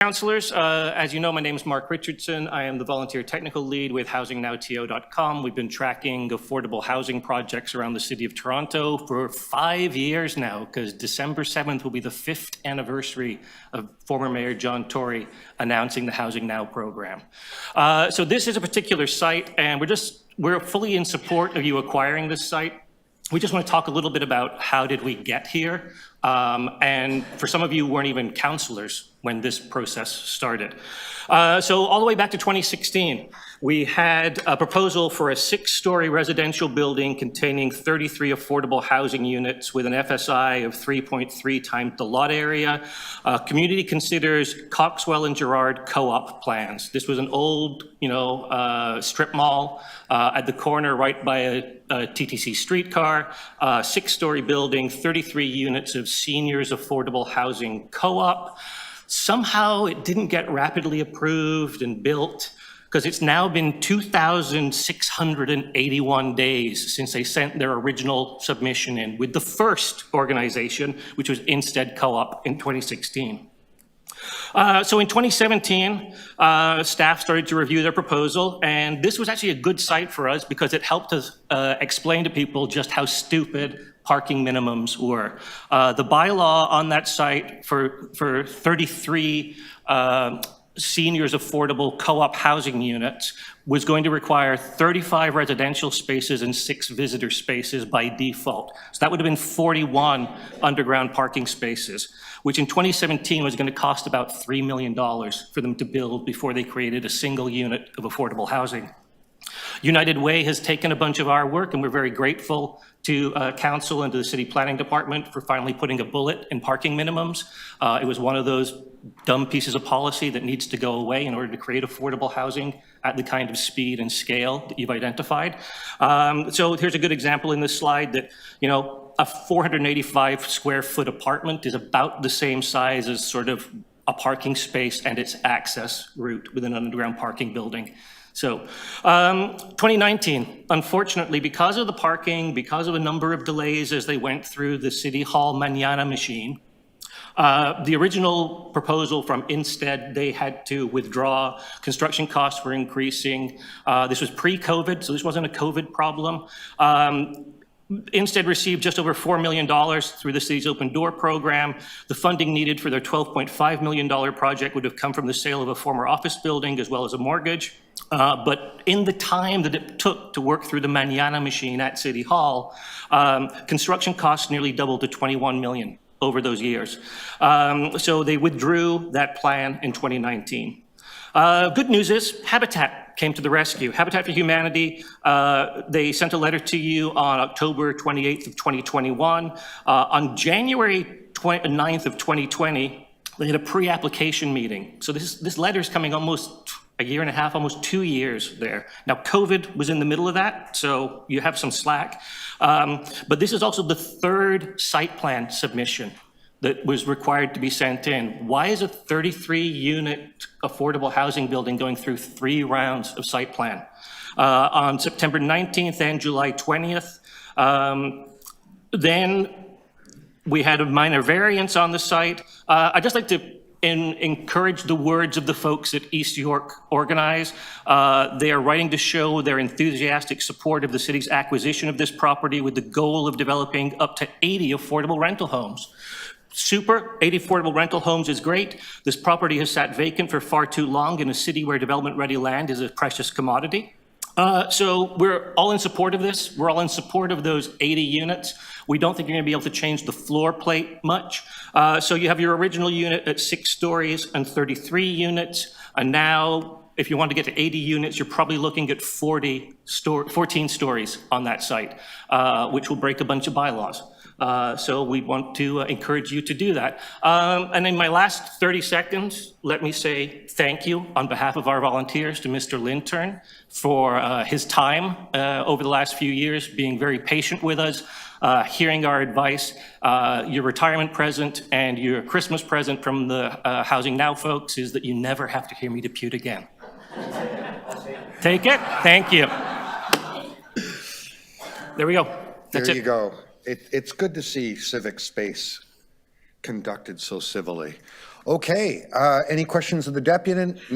Councillors, as you know, my name is Mark Richardson. I am the volunteer technical lead with HousingNowTO.com. We've been tracking affordable housing projects around the City of Toronto for 5 years now, because December 7th will be the 5th anniversary of former Mayor John Tory announcing the Housing Now program. So this is a particular site, and we're fully in support of you acquiring this site. We just want to talk a little bit about how did we get here. And for some of you who weren't even councillors when this process started. So all the way back to 2016, we had a proposal for a 6-story residential building containing 33 affordable housing units with an FSI of 3.3 times the lot area. Community considers Coxwell and Gerrard co-op plans. This was an old, strip mall at the corner right by a TTC streetcar, 6-story building, 33 units of seniors affordable housing co-op. Somehow it didn't get rapidly approved and built because it's now been 2,681 days since they sent their original submission in with the first organization, which was Instead Co-op in 2016. So in 2017, staff started to review their proposal, and this was actually a good site for us because it helped us explain to people just how stupid parking minimums were. The bylaw on that site for 33 seniors affordable co-op housing units was going to require 35 residential spaces and 6 visitor spaces by default. So that would have been 41 underground parking spaces, which in 2017 was going to cost about $3 million for them to build before they created a single unit of affordable housing. United Way has taken a bunch of our work, and we're very grateful to Council and to the City Planning Department for finally putting a bullet in parking minimums. It was one of those dumb pieces of policy that needs to go away in order to create affordable housing at the kind of speed and scale that you've identified. So here's a good example in this slide that, a 485 square foot apartment is about the same size as sort of a parking space and its access route within an underground parking building. So 2019, unfortunately, because of the parking, because of a number of delays as they went through the City Hall Manana machine, the original proposal from Instead, they had to withdraw. Construction costs were increasing. This was pre-COVID, so this wasn't a COVID problem. Instead received just over $4 million through the city's open door program. The funding needed for their $12.5 million project would have come from the sale of a former office building as well as a mortgage. But in the time that it took to work through the Manana machine at City Hall, construction costs nearly doubled to $21 million over those years. So they withdrew that plan in 2019. Good news is Habitat came to the rescue. Habitat for Humanity, they sent a letter to you on October 28th of 2021. On January 9th of 2020, they had a pre-application meeting. So this letter is coming almost a year and a half, almost 2 years there. Now, COVID was in the middle of that, so you have some slack. But this is also the 3rd site plan submission that was required to be sent in. Why is a 33-unit affordable housing building going through 3 rounds of site plan? On September 19th and July 20th, then we had a minor variance on the site. I'd just like to encourage the words of the folks at East York Organize. They are writing to show their enthusiastic support of the city's acquisition of this property with the goal of developing up to 80 affordable rental homes. Super, 80 affordable rental homes is great. This property has sat vacant for far too long in a city where development-ready land is a precious commodity. So we're all in support of this. We're all in support of those 80 units. We don't think you're going to be able to change the floor plate much. So you have your original unit at 6 stories and 33 units. And now, if you want to get to 80 units, you're probably looking at 14 stories on that site, which will break a bunch of bylaws. So we want to encourage you to do that. And in my last 30 seconds, let me say thank you on behalf of our volunteers to Mr. Lintern for his time over the last few years, being very patient with us, hearing our advice. Your retirement present and your Christmas present from the Housing Now folks is that you never have to hear me depute again. Take it. Thank you. There we go. That's there it. You go. It's good to see civic space conducted so civilly. Okay, any questions of the deputy?